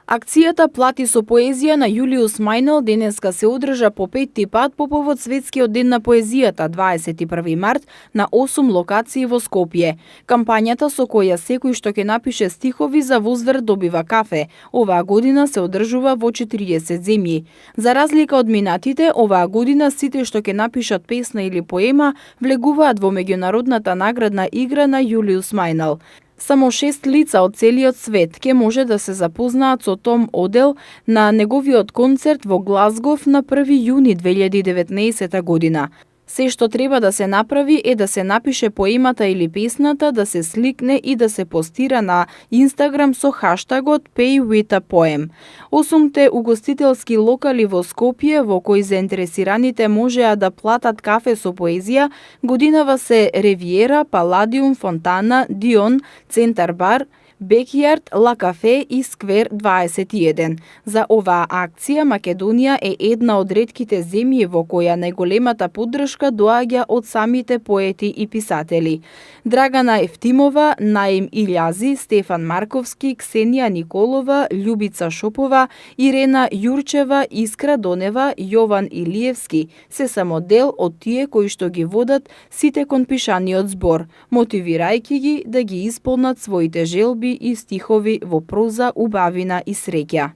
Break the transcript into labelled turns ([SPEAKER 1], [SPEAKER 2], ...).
[SPEAKER 1] Акцијата Плати со поезија на Јулиус Мајнел денеска се одржа по 5-ти пат по повод Светскиот ден на поезијата 21 март на 8 локации во Скопје. Кампањата со која секој што ќе напише стихови за возврат добива кафе, оваа година се одржува во 40 земји. За разлика од минатите, оваа година сите што ќе напишат песна или поема влегуваат во меѓународната наградна игра на Јулиус Мајнел. Само 6 лица од целиот свет ќе може да се запознаат со Том Одел на неговиот концерт во Глазгов на 1 јуни 2019 година. Се што треба да се направи е да се напише поемата или песната, да се сликне и да се постира на Инстаграм со хаштагот PayWithAPoem. 8 угостителски локали во Скопје во кои заинтересираните можеа да платат кафе со поезија, годинава се Ревиера, Паладиум, Фонтана, Дион, Центар бар, Бекјард, Ла Кафе и Сквер 21. За оваа акција Македонија е една од ретките земји во која најголемата поддршка доаѓа од самите поети и писатели. Драгана Евтимова, Наим Илјази, Стефан Марковски, Ксенија Николова, Љубица Шопова, Ирена Јурчева, Искра Донева, Јован Илиевски се само дел од тие кои што ги водат сите кон пишаниот збор, мотивирајќи ги да ги исполнат своите желби и стихови во проза, убавина и среќа.